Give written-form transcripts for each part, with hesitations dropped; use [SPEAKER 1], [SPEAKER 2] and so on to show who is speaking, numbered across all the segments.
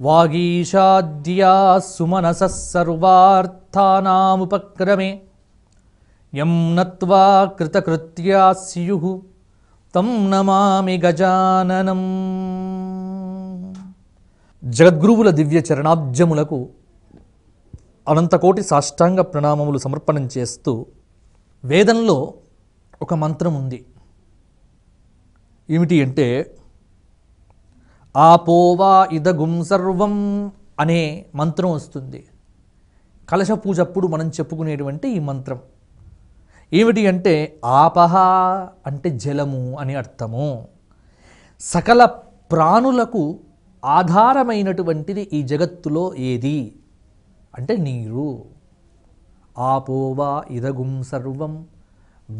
[SPEAKER 1] వాగీషాద్యా సుమనసః సర్వార్థానాముపక్రమే యం నత్వా కృతకృత్యా స్యుః తం నమామి గజాననం. జగద్గురువుల దివ్య చరణాబ్జములకు అనంతకోటి సాష్టాంగ ప్రణామములు సమర్పణం చేస్తూ, వేదంలో ఒక మంత్రం ఉంది. ఏమిటి అంటే, ఆపోవా ఇదగుం సర్వం అనే మంత్రం వస్తుంది. కలశ పూజప్పుడు మనం చెప్పుకునేటువంటి ఈ మంత్రం ఏమిటి అంటే, ఆపహ అంటే జలము అని అర్థము. సకల ప్రాణులకు ఆధారమైనటువంటిది ఈ జగత్తులో ఏది అంటే నీరు. ఆపోవా ఇదగుం సర్వం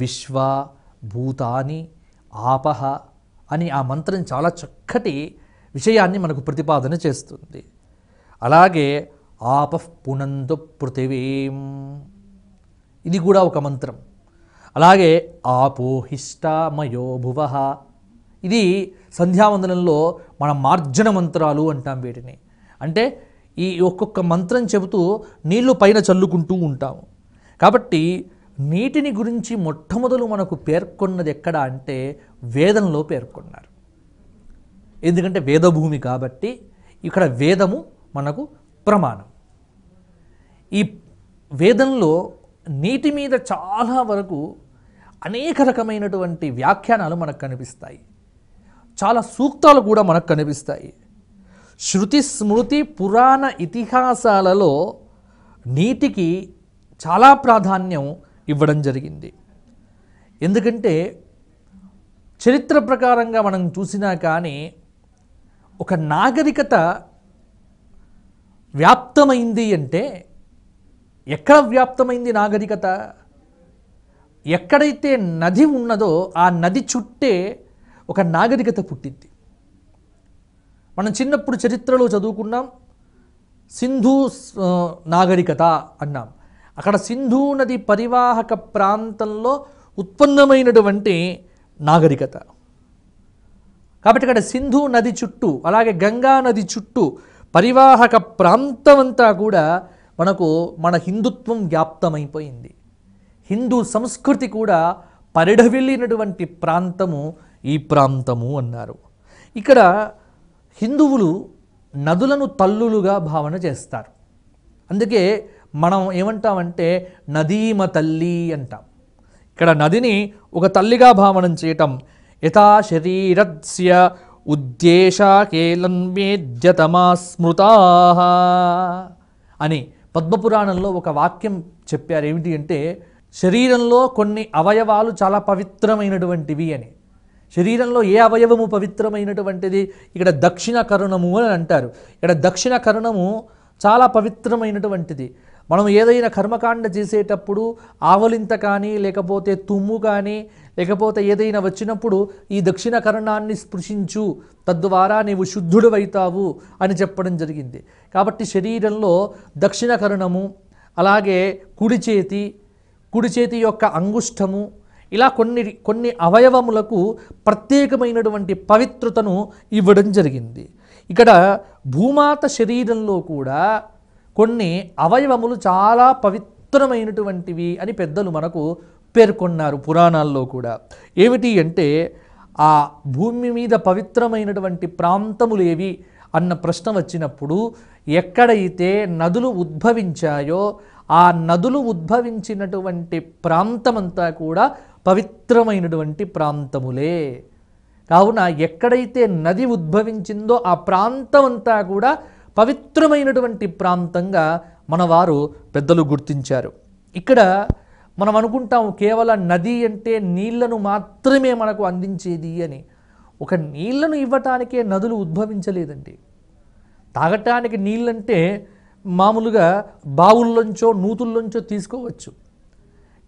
[SPEAKER 1] విశ్వ భూతాని ఆపహ అని ఆ మంత్రం చాలా చక్కటి విషయాన్ని మనకు ప్రతిపాదన చేస్తుంది. అలాగే ఆపః పునంతు పృథివీం, ఇది కూడా ఒక మంత్రం. అలాగే ఆపోహిష్టామయో భువః, ఇది సంధ్యావందనంలో మన మార్జన మంత్రాలు అంటాం వీటిని. అంటే ఈ ఒక్కొక్క మంత్రం చెబుతూ నీళ్లు పైన చల్లుకుంటూ ఉంటాము. కాబట్టి నీటిని గురించి మొట్టమొదలు మనకు పేర్కొన్నది ఎక్కడ అంటే వేదంలో పేర్కొన్నారు. ఎందుకంటే వేదభూమి కాబట్టి ఇక్కడ వేదము మనకు ప్రమాణం. ఈ వేదంలో నీటి మీద చాలా వరకు అనేక రకమైనటువంటి వ్యాఖ్యానాలు మనకు కనిపిస్తాయి. చాలా సూక్తాలు కూడా మనకు కనిపిస్తాయి. శృతి స్మృతి పురాణ ఇతిహాసాలలో నీటికి చాలా ప్రాధాన్యం ఇవ్వడం జరిగింది. ఎందుకంటే చరిత్ర ప్రకారంగా మనం చూసినా కానీ ఒక నాగరికత వ్యాప్తమైంది అంటే ఎక్కడ వ్యాప్తమైంది నాగరికత? ఎక్కడైతే నది ఉన్నదో ఆ నది చుట్టే ఒక నాగరికత పుట్టింది. మనం చిన్నప్పుడు చరిత్రలో చదువుకున్నాం, సింధు నాగరికత అన్నాం. అక్కడ సింధు నది పరివాహక ప్రాంతంలో ఉత్పన్నమైనటువంటి నాగరికత. కాబట్టి ఇక్కడ సింధు నది చుట్టూ, అలాగే గంగా నది చుట్టూ పరివాహక ప్రాంతం అంతా కూడా మనకు మన హిందుత్వం వ్యాప్తమైపోయింది. హిందూ సంస్కృతి కూడా పరిఢవిల్లినటువంటి ప్రాంతము ఈ ప్రాంతము అన్నారు. ఇక్కడ హిందువులు నదులను తల్లులుగా భావన చేస్తారు. అందుకే మనం ఏమంటామంటే నదీమ తల్లి అంటాం. ఇక్కడ నదిని ఒక తల్లిగా భావనం చేయటం. యథా శరీరస్య ఉద్దేశాకేలన్వేద్యతమా స్మృతాః అని పద్మపురాణంలో ఒక వాక్యం చెప్పారు. ఏమిటి అంటే, శరీరంలో కొన్ని అవయవాలు చాలా పవిత్రమైనటువంటివి అని. శరీరంలో ఏ అవయవము పవిత్రమైనటువంటిది? ఇక్కడ దక్షిణ కర్ణము అని అంటారు. ఇక్కడ దక్షిణ కర్ణము చాలా పవిత్రమైనటువంటిది. మనం ఏదైనా కర్మకాండ చేసేటప్పుడు ఆవలింత కానీ, లేకపోతే తుమ్ము కానీ, లేకపోతే ఏదైనా వచ్చినప్పుడు ఈ దక్షిణ కర్ణాన్ని స్పృశించు, తద్వారా నీవు శుద్ధుడవైతావు అని చెప్పడం జరిగింది. కాబట్టి శరీరంలో దక్షిణ కర్ణము, అలాగే కుడి చేతి యొక్క అంగుష్టము, ఇలా కొన్ని అవయవములకు ప్రత్యేకమైనటువంటి పవిత్రతను ఇవ్వడం జరిగింది. ఇక్కడ భూమాత శరీరంలో కూడా కొన్ని అవయవములు చాలా పవిత్రమైనటువంటివి అని పెద్దలు మనకు పేర్కొన్నారు పురాణాల్లో కూడా. ఏమిటి అంటే, ఆ భూమి మీద పవిత్రమైనటువంటి ప్రాంతములేవి అన్న ప్రశ్న వచ్చినప్పుడు ఎక్కడైతే నదులు ఉద్భవించాయో ఆ నదులు ఉద్భవించినటువంటి ప్రాంతమంతా కూడా పవిత్రమైనటువంటి ప్రాంతములే. కావున ఎక్కడైతే నది ఉద్భవించిందో ఆ ప్రాంతం అంతా కూడా పవిత్రమైనటువంటి ప్రాంతంగా మనవారు పెద్దలు గుర్తించారు. ఇక్కడ మనం అనుకుంటాం కేవలం నది అంటే నీళ్లను మాత్రమే మనకు అందించేది అని. ఒక నీళ్లను ఇవ్వటానికే నదులు ఉద్భవించలేదండి. తాగటానికి నీళ్ళంటే మామూలుగా బావుల్లోంచో నూతుల్లోంచో తీసుకోవచ్చు.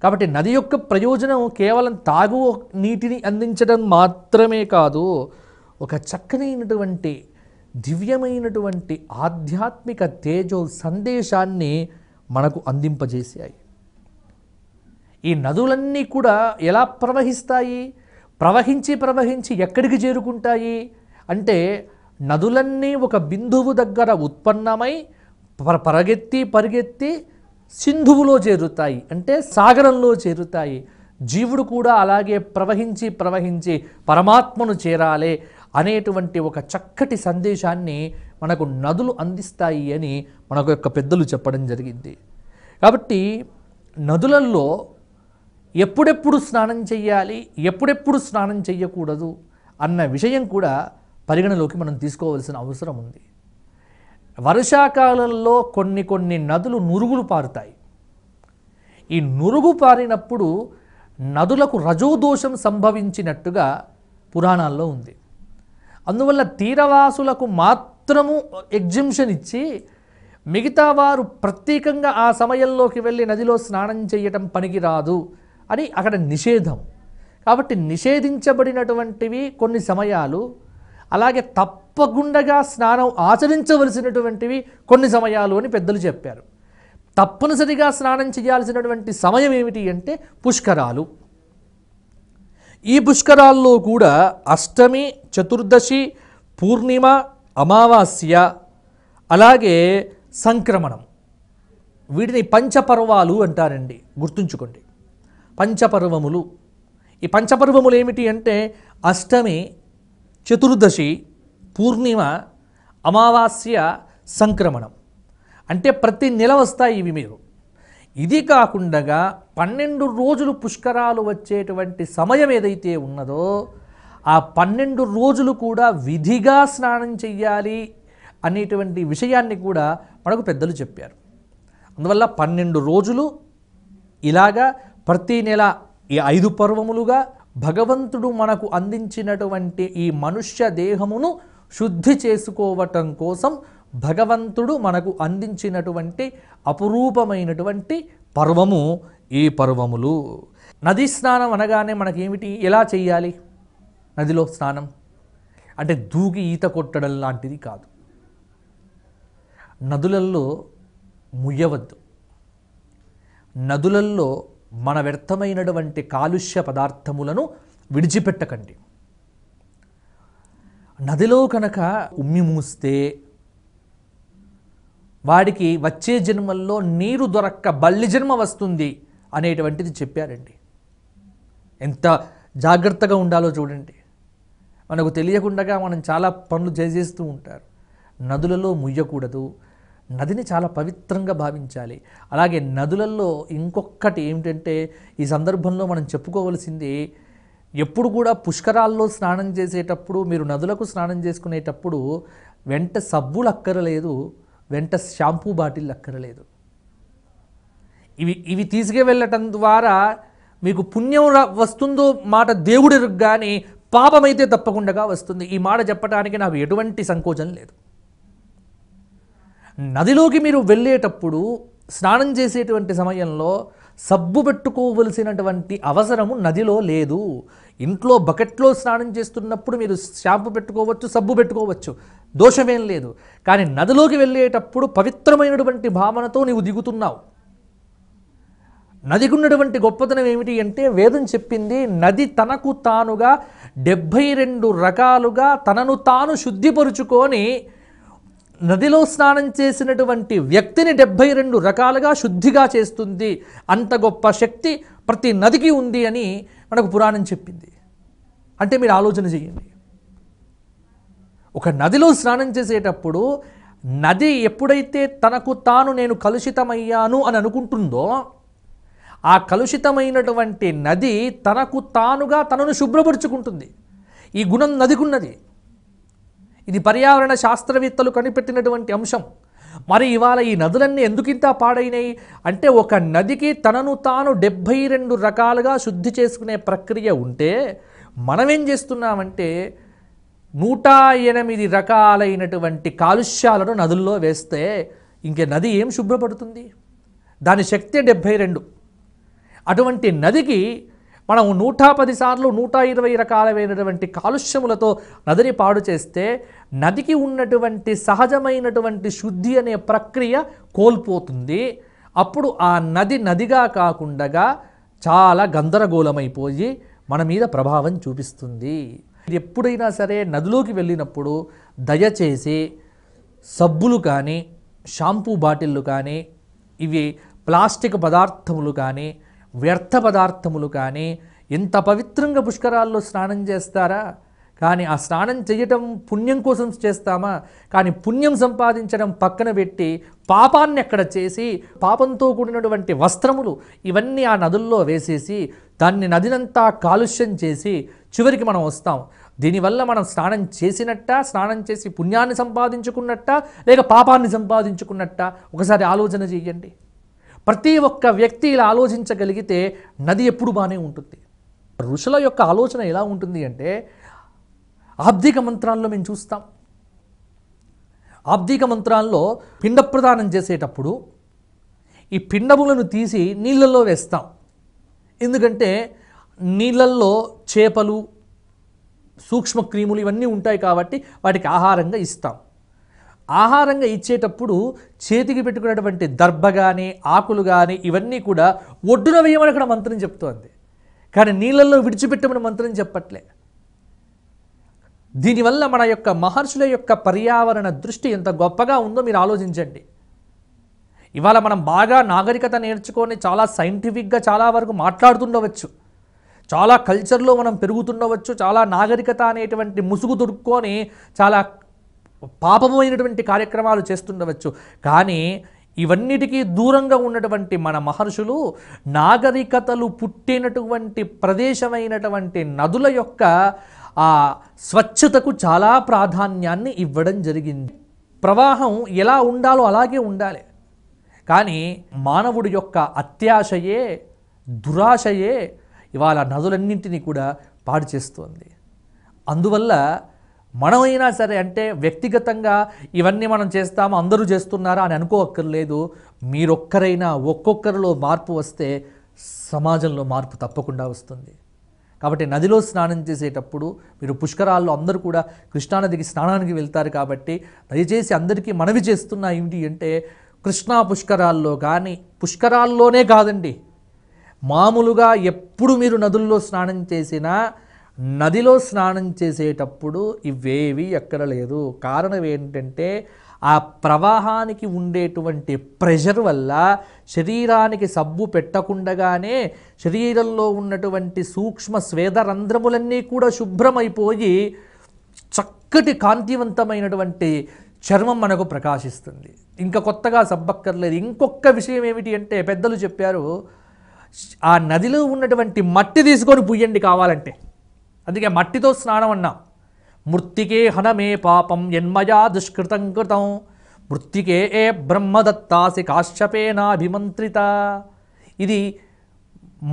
[SPEAKER 1] కాబట్టి నది యొక్క ప్రయోజనం కేవలం తాగు నీటిని అందించడం మాత్రమే కాదు, ఒక చక్కనైనటువంటి దివ్యమైనటువంటి ఆధ్యాత్మిక తేజో సందేశాన్ని మనకు అందింపజేశాయి. ఈ నదులన్నీ కూడా ఎలా ప్రవహిస్తాయి? ప్రవహించి ఎక్కడికి చేరుకుంటాయి అంటే నదులన్నీ ఒక బిందువు దగ్గర ఉత్పన్నమై పరిగెత్తి సింధువులో చేరుతాయి, అంటే సాగరంలో చేరుతాయి. జీవుడు కూడా అలాగే ప్రవహించి పరమాత్మను చేరాలే అనేటువంటి ఒక చక్కటి సందేశాన్ని మనకు నదులు అందిస్తాయి అని మనకు యొక్క పెద్దలు చెప్పడం జరిగింది. కాబట్టి నదులలో ఎప్పుడెప్పుడు స్నానం చేయాలి, ఎప్పుడెప్పుడు స్నానం చేయకూడదు అన్న విషయం కూడా పరిగణలోకి మనం తీసుకోవాల్సిన అవసరం ఉంది. వర్షాకాలంలో కొన్ని నదులు నురుగులు పారుతాయి. ఈ నురుగు పారినప్పుడు నదులకు రజోదోషం సంభవించినట్టుగా పురాణాల్లో ఉంది. అందువల్ల తీరవాసులకు మాత్రము ఎగ్జింప్షన్ ఇచ్చి మిగతా వారు ప్రత్యేకంగా ఆ సమయంలోకి వెళ్ళి నదిలో స్నానం చేయటం పనికిరాదు అని అక్కడ నిషేధం. కాబట్టి నిషేధించబడినటువంటివి కొన్ని సమయాలు, అలాగే తప్పకుండా స్నానం ఆచరించవలసినటువంటివి కొన్ని సమయాలు అని పెద్దలు చెప్పారు. తప్పనిసరిగా స్నానం చేయాల్సినటువంటి సమయం ఏమిటి అంటే పుష్కరాలు. ఈ పుష్కరాల్లో కూడా అష్టమి, చతుర్దశి, పూర్ణిమ, అమావాస్య, అలాగే సంక్రమణం, వీటిని పంచపర్వాలు అంటారండి. గుర్తుంచుకోండి, పంచపర్వములు. ఈ పంచపర్వములు ఏమిటి అంటే అష్టమి, చతుర్దశి, పూర్ణిమ, అమావాస్య, సంక్రమణం. అంటే ప్రతి నెల వస్తాయి ఇవి. మీరు ఇది కాకుండా 12 రోజులు పుష్కరాలు వచ్చేటువంటి సమయం ఏదైతే ఉన్నదో ఆ 12 రోజులు కూడా విధిగా స్నానం చెయ్యాలి అనేటువంటి విషయాన్ని కూడా మనకు పెద్దలు చెప్పారు. అందువల్ల 12 రోజులు ఇలాగా ప్రతి నెల ఈ 5 పర్వములుగా భగవంతుడు మనకు అందించినటువంటి ఈ మనుష్య దేహమును శుద్ధి చేసుకోవటం కోసం భగవంతుడు మనకు అందించినటువంటి అపురూపమైనటువంటి పర్వము ఈ పర్వములు. నదీ స్నానం అనగానే మనకేమిటి, ఎలా చేయాలి? నదిలో స్నానం అంటే దూకి ఈత కొట్టడం లాంటిది కాదు. నదులలో ముయ్యవద్దు. నదులలో మన వ్యర్థమైనటువంటి కాలుష్య పదార్థములను విడిచిపెట్టకండి. నదిలో కనుక ఉమ్మి మూస్తే వాడికి వచ్చే జన్మల్లో నీరు దొరక్క బల్లి జన్మ వస్తుంది అనేటువంటిది చెప్పారండి. ఎంత జాగ్రత్తగా ఉండాలో చూడండి. మనకు తెలియకుండా మనం చాలా పనులు చేసేస్తూ ఉంటారు. నదులలో ముయ్యకూడదు. నదిని చాలా పవిత్రంగా భావించాలి. అలాగే నదులలో ఇంకొకటి ఏమిటంటే ఈ సందర్భంలో మనం చెప్పుకోవలసింది, ఎప్పుడు కూడా పుష్కరాల్లో స్నానం చేసేటప్పుడు, మీరు నదులకు స్నానం చేసుకునేటప్పుడు వెంట సబ్బులు అక్కరలేదు, వెంట షాంపూ బాటిల్ అక్కరలేదు. ఇవి తీసుకువెళ్ళటం ద్వారా మీకు పుణ్యం వస్తుందో మాట దేవుడి కానీ పాపమైతే తప్పకుండా వస్తుంది. ఈ మాట చెప్పడానికి నాకు ఎటువంటి సంకోచం లేదు. నదిలోకి మీరు వెళ్ళేటప్పుడు స్నానం చేసేటువంటి సమయంలో సబ్బు పెట్టుకోవలసినటువంటి అవసరము నదిలో లేదు. ఇంట్లో బకెట్లో స్నానం చేస్తున్నప్పుడు మీరు షాంపూ పెట్టుకోవచ్చు, సబ్బు పెట్టుకోవచ్చు, దోషమేం లేదు. కానీ నదిలోకి వెళ్ళేటప్పుడు పవిత్రమైనటువంటి భావనతో నీవు దిగుతున్నావు. నదికి ఉన్నటువంటి గొప్పతనం ఏమిటి అంటే వేదం చెప్పింది, నది తనకు తానుగా 72 రకాలుగా తనను తాను శుద్ధిపరుచుకొని నదిలో స్నానం చేసినటువంటి వ్యక్తిని 72 రకాలుగా శుద్ధిగా చేస్తుంది. అంత గొప్ప శక్తి ప్రతి నదికి ఉంది అని మనకు పురాణం చెప్పింది. అంటే మీరు ఆలోచన చేయండి, ఒక నదిలో స్నానం చేసేటప్పుడు నది ఎప్పుడైతే తనకు తాను నేను కలుషితమయ్యాను అని అనుకుంటుందో, ఆ కలుషితమైనటువంటి నది తనకు తానుగా తనను శుభ్రపరుచుకుంటుంది. ఈ గుణం నదికున్నది. ఇది పర్యావరణ శాస్త్రవేత్తలు కనిపెట్టినటువంటి అంశం. మరి ఇవాళ ఈ నదులన్నీ ఎందుకింత పాడైనాయి అంటే, ఒక నదికి తనను తాను 72 రకాలుగా శుద్ధి చేసుకునే ప్రక్రియ ఉంటే, మనమేం చేస్తున్నామంటే 108 రకాలైనటువంటి కాలుష్యాలను నదుల్లో వేస్తే ఇంకే నది ఏం శుభ్రపడుతుంది? దాని శక్తి 72. అటువంటి నదికి మనం 110 సార్లు 120 రకాలైనటువంటి కాలుష్యములతో నదిని పాడు చేస్తే నదికి ఉన్నటువంటి సహజమైనటువంటి శుద్ధి అనే ప్రక్రియ కోల్పోతుంది. అప్పుడు ఆ నది నదిగా కాకుండా చాలా గందరగోళమైపోయి మన మీద ప్రభావం చూపిస్తుంది. ఎప్పుడైనా సరే నదిలోకి వెళ్ళినప్పుడు దయచేసి సబ్బులు కానీ, షాంపూ బాటిళ్ళు కానీ, ఇవి ప్లాస్టిక్ పదార్థములు కానీ, వ్యర్థ పదార్థములు కానీ, ఎంత పవిత్రంగా పుష్కరాల్లో స్నానం చేస్తారా? కానీ ఆ స్నానం చేయటం పుణ్యం కోసం చేస్తామా? కానీ పుణ్యం సంపాదించడం పక్కన పెట్టి పాపాన్ని ఎక్కడ చేసి, పాపంతో కూడినటువంటి వస్త్రములు ఇవన్నీ ఆ నదుల్లో వేసేసి దాన్ని నదినంతా కాలుష్యం చేసి చివరికి మనం వస్తాం. దీనివల్ల మనం స్నానం చేసినట్ట, స్నానం చేసి పుణ్యాన్ని సంపాదించుకున్నట్ట, లేక పాపాన్ని సంపాదించుకున్నట్ట? ఒకసారి ఆలోచన చేయండి. ప్రతి ఒక్క వ్యక్తి ఇలా ఆలోచించగలిగితే నది ఎప్పుడు బాగానే ఉంటుంది. ఋషుల యొక్క ఆలోచన ఎలా ఉంటుంది అంటే, ఆబ్దిక మంత్రాల్లో మేము చూస్తాం. ఆబ్దిక మంత్రాల్లో పిండ ప్రదానం చేసేటప్పుడు ఈ పిండములను తీసి నీళ్ళల్లో వేస్తాం. ఎందుకంటే నీళ్ళల్లో చేపలు, సూక్ష్మక్రిములు ఇవన్నీ ఉంటాయి కాబట్టి వాటికి ఆహారంగా ఇస్తాం. ఆహారంగా ఇచ్చేటప్పుడు చేతికి పెట్టుకున్నటువంటి దర్భ కానీ, ఆకులు కానీ ఇవన్నీ కూడా ఒడ్డున వేయమని అక్కడ మంత్రం చెప్తోంది, కానీ నీళ్ళల్లో విడిచిపెట్టమని మంత్రం చెప్పట్లే. దీనివల్ల మన యొక్క మహర్షుల యొక్క పర్యావరణ దృష్టి ఎంత గొప్పగా ఉందో మీరు ఆలోచించండి. ఇవాళ మనం బాగా నాగరికత నేర్చుకొని చాలా సైంటిఫిక్గా చాలా వరకు మాట్లాడుతుండవచ్చు, చాలా కల్చర్లో మనం పెరుగుతుండవచ్చు, చాలా నాగరికత అనేటువంటి ముసుగు దొరుకుకొని చాలా పాపమైనటువంటి కార్యక్రమాలు చేస్తుండవచ్చు. కానీ ఇవన్నిటికీ దూరంగా ఉన్నటువంటి మన మహర్షులు నాగరికతలు పుట్టినటువంటి ప్రదేశమైనటువంటి నదుల యొక్క ఆ స్వచ్ఛతకు చాలా ప్రాధాన్యాన్ని ఇవ్వడం జరిగింది. ప్రవాహం ఎలా ఉండాలో అలాగే ఉండాలి. కానీ మానవుడి యొక్క అత్యాశయే, దురాశయే ఇవాళ నదులన్నింటినీ కూడా పాడు చేస్తోంది. అందువల్ల మనమైనా సరే అంటే వ్యక్తిగతంగా ఇవన్నీ మనం చేస్తాము, అందరూ చేస్తున్నారా అని అనుకోవక్కర్లేదు. మీరొక్కరైనా ఒక్కొక్కరిలో మార్పు వస్తే సమాజంలో మార్పు తప్పకుండా వస్తుంది. కాబట్టి నదిలో స్నానం చేసేటప్పుడు మీరు పుష్కరాల్లో అందరూ కూడా కృష్ణానదికి స్నానానికి వెళ్తారు కాబట్టి దయచేసి అందరికీ మనవి చేస్తున్నా ఏమిటి అంటే, కృష్ణా పుష్కరాల్లో కానీ, పుష్కరాల్లోనే కాదండి, మామూలుగా ఎప్పుడు మీరు నదుల్లో స్నానం చేసినా నదిలో స్నానం చేసేటప్పుడు ఇవేవి ఎక్కడ లేదు. కారణం ఏంటంటే ఆ ప్రవాహానికి ఉండేటువంటి ప్రెషర్ వల్ల శరీరానికి సబ్బు పెట్టకుండగానే శరీరంలో ఉన్నటువంటి సూక్ష్మ స్వేదరంధ్రములన్నీ కూడా శుభ్రమైపోయి చక్కటి కాంతివంతమైనటువంటి చర్మం మనకు ప్రకాశిస్తుంది. ఇంకా కొత్తగా సబ్బక్కర్లేదు. ఇంకొక విషయం ఏమిటి అంటే, పెద్దలు చెప్పారు, ఆ నదిలో ఉన్నటువంటి మట్టి తీసుకొని పుయ్యండి కావాలంటే. అందుకే మట్టితో స్నానం అన్నాం. మృత్తికే హనమే పాపం యన్మయా దుష్కృతం కృతం మృత్తికే ఏ బ్రహ్మదత్తాసి కాశ్యపేనాభిమంత్రిత. ఇది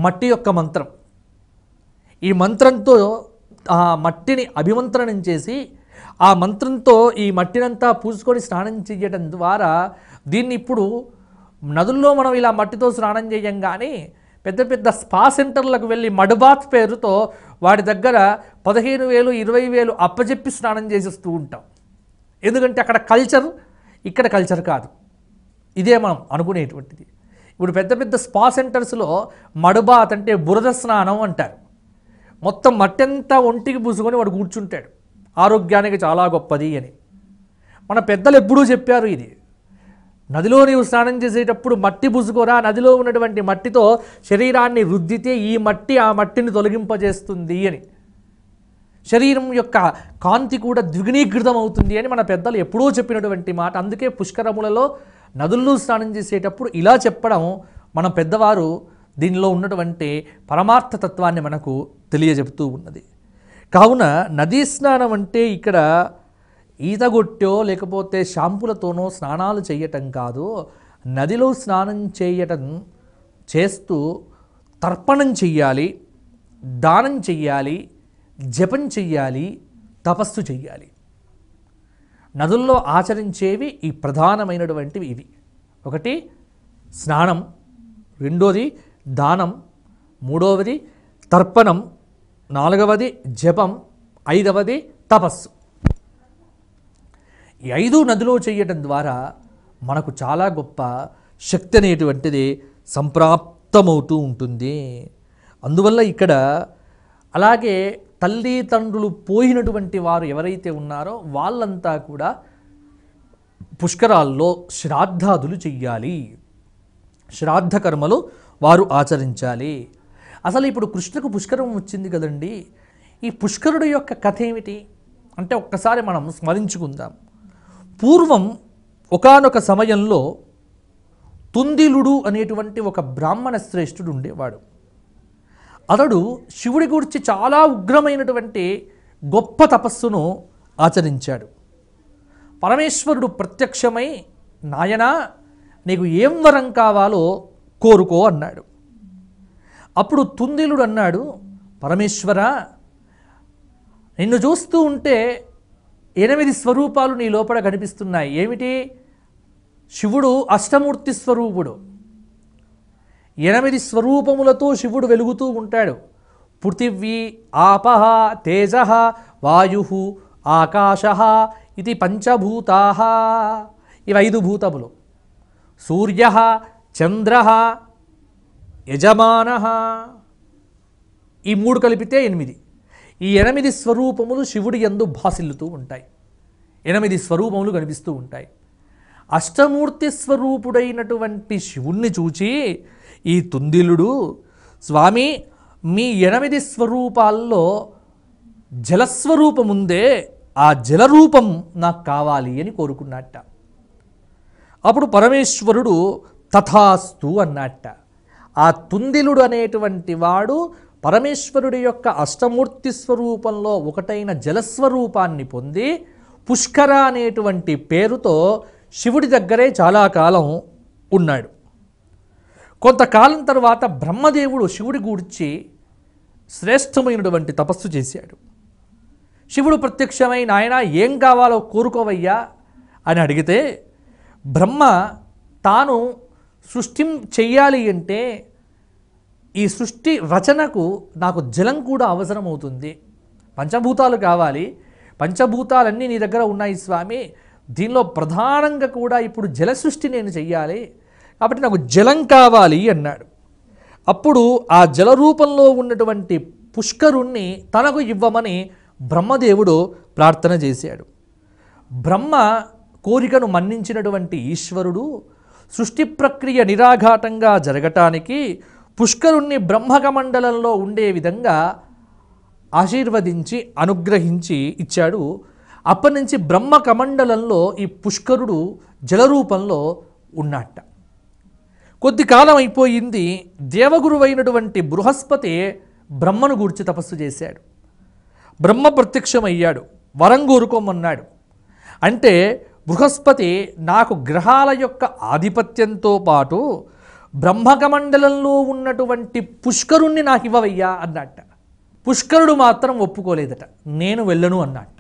[SPEAKER 1] మట్టి యొక్క మంత్రం. ఈ మంత్రంతో ఆ మట్టిని అభిమంత్రణం చేసి ఆ మంత్రంతో ఈ మట్టినంతా పూసుకొని స్నానం చేయడం ద్వారా దీన్ని ఇప్పుడు నదుల్లో మనం ఇలా మట్టితో స్నానం చేయం. కానీ పెద్ద పెద్ద స్పా సెంటర్లకు వెళ్ళి మడ్బాత్ పేరుతో వాడి దగ్గర 15,000 20,000 అప్పచెప్పి స్నానం చేసేస్తూ ఉంటాం. ఎందుకంటే అక్కడ కల్చర్, ఇక్కడ కల్చర్ కాదు. ఇదే మనం అనుకునేటువంటిది. ఇప్పుడు పెద్ద పెద్ద స్పా సెంటర్స్లో మడ్బాత్ అంటే బురద స్నానం అంటారు. మొత్తం మట్టంతా ఒంటికి పూసుకొని వాడు కూర్చుంటాడు, ఆరోగ్యానికి చాలా గొప్పది అని. మన పెద్దలు ఎప్పుడూ చెప్పారు, ఇది నదిలో నీవు స్నానం చేసేటప్పుడు మట్టి పూసుకోరా, నదిలో ఉన్నటువంటి మట్టితో శరీరాన్ని రుద్దితే ఈ మట్టి ఆ మట్టిని తొలగింపజేస్తుంది అని. శరీరం యొక్క కాంతి కూడా ద్విగుణీకృతం అవుతుంది అని మన పెద్దలు ఎప్పుడూ చెప్పినటువంటి మాట. అందుకే పుష్కరములలో నదుల్లో స్నానం చేసేటప్పుడు ఇలా చెప్పడం మన పెద్దవారు దీనిలో ఉన్నటువంటి పరమార్థ తత్వాన్ని మనకు తెలియజెపుతూ ఉన్నది. కావున నదీ స్నానం అంటే ఇక్కడ ఈతగొట్టో లేకపోతే షాంపులతోనో స్నానాలు చేయటం కాదు. నదిలో స్నానం చేయటం చేస్తూ తర్పణం చెయ్యాలి, దానం చెయ్యాలి, జపం చెయ్యాలి, తపస్సు చెయ్యాలి. నదుల్లో ఆచరించేవి ఈ ప్రధానమైనటువంటివి ఇవి. ఒకటి స్నానం, రెండోది దానం, మూడవది తర్పణం, నాలుగవది జపం, ఐదవది తపస్సు. ఈ 5 నదిలో చేయటం ద్వారా మనకు చాలా గొప్ప శక్తి అనేటువంటిది సంప్రాప్తమవుతూ ఉంటుంది. అందువల్ల ఇక్కడ అలాగే తల్లిదండ్రులు పోయినటువంటి వారు ఎవరైతే ఉన్నారో వాళ్ళంతా కూడా పుష్కరాల్లో శ్రాద్ధాదులు చెయ్యాలి, శ్రాద్ధ కర్మలు వారు ఆచరించాలి. అసలు ఇప్పుడు కృష్ణకు పుష్కరం వచ్చింది కదండి, ఈ పుష్కరుడు యొక్క కథ ఏమిటి అంటే ఒక్కసారి మనం స్మరించుకుందాం. పూర్వం ఒకానొక సమయంలో తుందిలుడు అనేటువంటి ఒక బ్రాహ్మణ శ్రేష్ఠుడు ఉండేవాడు. అతడు శివుడి గురించి చాలా ఉగ్రమైనటువంటి గొప్ప తపస్సును ఆచరించాడు. పరమేశ్వరుడు ప్రత్యక్షమై, నాయనా నీకు ఏం వరం కావాలో కోరుకో అన్నాడు. అప్పుడు తుందిలుడు అన్నాడు, పరమేశ్వర, నిన్ను చూస్తూ ఉంటే 8 స్వరూపాలు నీ లోపల కనిపిస్తున్నాయి. ఏమిటి? శివుడు అష్టమూర్తి స్వరూపుడు. 8 స్వరూపములతో శివుడు వెలుగుతూ ఉంటాడు. పృథివీ, ఆపః, తేజః, వాయుః, ఆకాశః ఇది పంచభూతాః. ఇవి 5 భూతములు. సూర్యః, చంద్రః, యజమానః, ఈ 3 కలిపితే 8. ఈ 8 స్వరూపములు శివుడి యందు భాసిల్లుతూ ఉంటాయి. 8 స్వరూపములు కనిపిస్తూ ఉంటాయి. అష్టమూర్తి స్వరూపుడైనటువంటి శివుణ్ణి చూచి ఈ తుందిలుడు, స్వామి మీ 8 స్వరూపాల్లో జలస్వరూపముందే, ఆ జలరూపం నాకు కావాలి అని కోరుకున్నట్ట. అప్పుడు పరమేశ్వరుడు తథాస్తు అన్నట్ట. ఆ తుందిలుడు అనేటువంటి వాడు పరమేశ్వరుడి యొక్క అష్టమూర్తి స్వరూపంలో ఒకటైన జలస్వరూపాన్ని పొంది పుష్కర అనేటువంటి పేరుతో శివుడి దగ్గరే చాలా కాలం ఉన్నాడు. కొంతకాలం తర్వాత బ్రహ్మదేవుడు శివుడి గూర్చి శ్రేష్టమైనటువంటి తపస్సు చేశాడు. శివుడు ప్రత్యక్షమై, నాయనా ఏం కావాలో కోరుకోవయ్యా అని అడిగితే, బ్రహ్మ తాను సృష్టి చెయ్యాలి అంటే ఈ సృష్టి రచనకు నాకు జలం కూడా అవసరమవుతుంది, పంచభూతాలు కావాలి, పంచభూతాలన్నీ నీ దగ్గర ఉన్నాయి స్వామి, దీనిలో ప్రధానంగా కూడా ఇప్పుడు జల సృష్టి నేను చెయ్యాలి, కాబట్టి నాకు జలం కావాలి అన్నాడు. అప్పుడు ఆ జల రూపంలో ఉన్నటువంటి పుష్కరుణ్ణి తనకు ఇవ్వమని బ్రహ్మదేవుడు ప్రార్థన చేశాడు. బ్రహ్మ కోరికను మన్నించినటువంటి ఈశ్వరుడు సృష్టి ప్రక్రియ నిరాఘాటంగా జరగటానికి పుష్కరుణ్ణి బ్రహ్మకమండలంలో ఉండే విధంగా ఆశీర్వదించి అనుగ్రహించి ఇచ్చాడు. అప్పటి నుంచి బ్రహ్మకమండలంలో ఈ పుష్కరుడు జలరూపంలో ఉన్నట్ట. కొద్ది కాలం అయిపోయింది. దేవగురువైనటువంటి బృహస్పతి బ్రహ్మను గూర్చి తపస్సు చేశాడు. బ్రహ్మ ప్రత్యక్షమయ్యాడు, వరం కోరుకోమన్నాడు. అంటే బృహస్పతి నాకు గ్రహాల యొక్క ఆధిపత్యంతో పాటు బ్రహ్మకమండలంలో ఉన్నటువంటి పుష్కరుణ్ణి నాకు ఇవ్వవయ్యా అన్నట్ట. పుష్కరుడు మాత్రం ఒప్పుకోలేదట, నేను వెళ్ళను అన్నట్ట.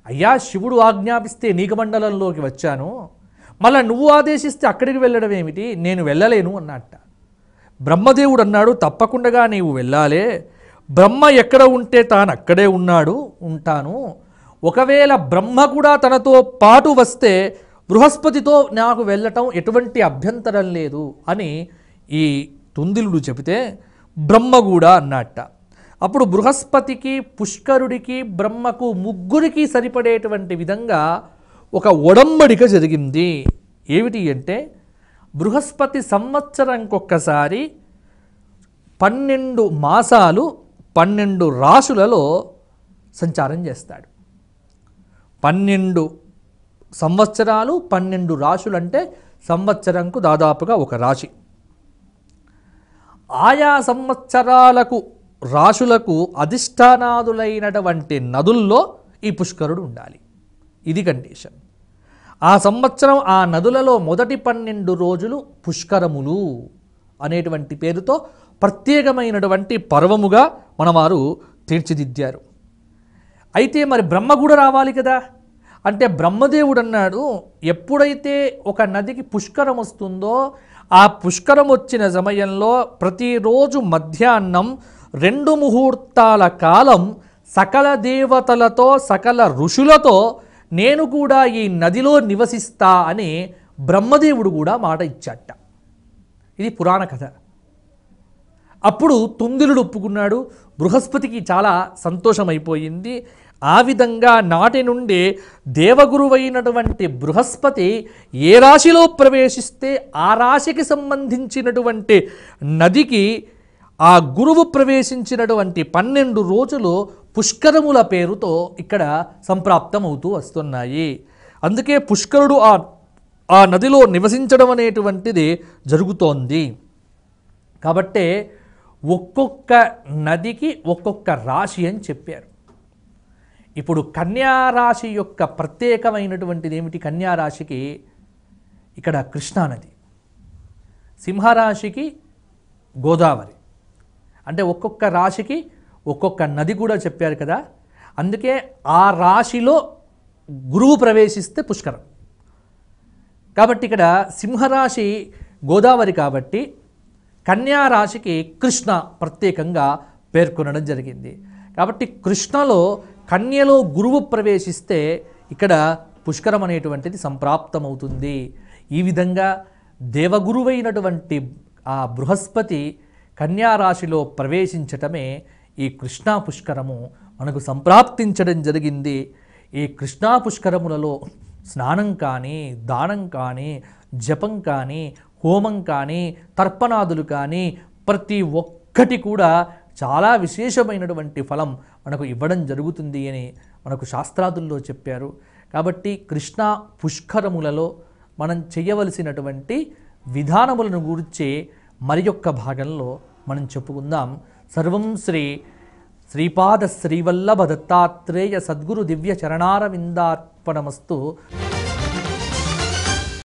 [SPEAKER 1] అయ్యా, శివుడు ఆజ్ఞాపిస్తే నీకమండలంలోకి వచ్చాను, మళ్ళా నువ్వు ఆదేశిస్తే అక్కడికి వెళ్ళడం ఏమిటి, నేను వెళ్ళలేను అన్నట్ట. బ్రహ్మదేవుడు అన్నాడు, తప్పకుండా నీవు వెళ్ళాలే, బ్రహ్మ ఎక్కడ ఉంటే తాను అక్కడే ఉంటాను, ఒకవేళ బ్రహ్మ కూడా తనతో పాటు వస్తే బృహస్పతితో నాకు వెళ్ళటం ఎటువంటి అభ్యంతరం లేదు అని ఈ తుందిలుడు చెబితే బ్రహ్మ కూడా అన్నట్ట. అప్పుడు బృహస్పతికి, పుష్కరుడికి, బ్రహ్మకు ముగ్గురికి సరిపడేటువంటి విధంగా ఒక ఒడంబడిక జరిగింది. ఏమిటి అంటే, బృహస్పతి సంవత్సరంకొక్కసారి 12 మాసాలు 12 రాశులలో సంచారం చేస్తాడు. 12 సంవత్సరాలు 12 రాశులు అంటే సంవత్సరంకు దాదాపుగా ఒక రాశి. ఆయా సంవత్సరాలకు రాశులకు అధిష్టానాదులైనటువంటి నదుల్లో ఈ పుష్కరుడు ఉండాలి. ఇది కండిషన్. ఆ సంవత్సరం ఆ నదులలో మొదటి 12 రోజులు పుష్కరములు అనేటువంటి పేరుతో ప్రత్యేకమైనటువంటి పర్వముగా మనవారు తీర్చిదిద్దారు. అయితే మరి బ్రహ్మ కూడా రావాలి కదా అంటే బ్రహ్మదేవుడు అన్నాడు, ఎప్పుడైతే ఒక నదికి పుష్కరం వస్తుందో ఆ పుష్కరం వచ్చిన సమయంలో ప్రతిరోజు మధ్యాహ్నం 2 ముహూర్తాల కాలం సకల దేవతలతో సకల ఋషులతో నేను కూడా ఈ నదిలో నివసిస్తా అని బ్రహ్మదేవుడు కూడా మాట ఇచ్చాట. ఇది పురాణ కథ. అప్పుడు తుందిలుడు ఒప్పుకున్నాడు. బృహస్పతికి చాలా సంతోషమైపోయింది. ఆ విధంగా నాటి నుండి దేవగురువైనటువంటి బృహస్పతి ఏ రాశిలో ప్రవేశిస్తే ఆ రాశికి సంబంధించినటువంటి నదికి ఆ గురువు ప్రవేశించినటువంటి 12 రోజులు పుష్కరముల పేరుతో ఇక్కడ సంప్రాప్తమవుతూ వస్తున్నాయి. అందుకే పుష్కరుడు ఆ నదిలో నివసించడం అనేటువంటిది జరుగుతోంది. కాబట్టే ఒక్కొక్క నదికి ఒక్కొక్క రాశి అని చెప్పారు. ఇప్పుడు కన్యారాశి యొక్క ప్రత్యేకమైనటువంటిది ఏమిటి? కన్యారాశికి ఇక్కడ కృష్ణానది, సింహరాశికి గోదావరి, అంటే ఒక్కొక్క రాశికి ఒక్కొక్క నది కూడా చెప్పారు కదా. అందుకే ఆ రాశిలో గురువు ప్రవేశిస్తే పుష్కరం. కాబట్టి ఇక్కడ సింహరాశి గోదావరి కాబట్టి కన్యారాశికి కృష్ణ ప్రత్యేకంగా పేర్కొనడం జరిగింది. కాబట్టి కృష్ణలో కన్యలో గురువు ప్రవేశిస్తే ఇక్కడ పుష్కరం అనేటువంటిది సంప్రాప్తమవుతుంది. ఈ విధంగా దేవగురువైనటువంటి ఆ బృహస్పతి కన్యారాశిలో ప్రవేశించటమే ఈ కృష్ణా పుష్కరము మనకు సంప్రాప్తించడం జరిగింది. ఈ కృష్ణా పుష్కరములలో స్నానం కానీ, దానం కానీ, జపం కానీ, హోమం కానీ, తర్పణాదులు కానీ ప్రతి ఒక్కటి కూడా చాలా విశేషమైనటువంటి ఫలం మనకు ఇవ్వడం జరుగుతుంది అని మనకు శాస్త్రాదుల్లో చెప్పారు. కాబట్టి కృష్ణా పుష్కరములలో మనం చేయవలసినటువంటి విధానములను గురించి మరి యొక్క భాగంలో మనం చెప్పుకుందాం. సర్వం శ్రీపాద శ్రీవల్లభ దత్తాత్రేయ సద్గురు దివ్య చరణారవిందార్పణమస్తు.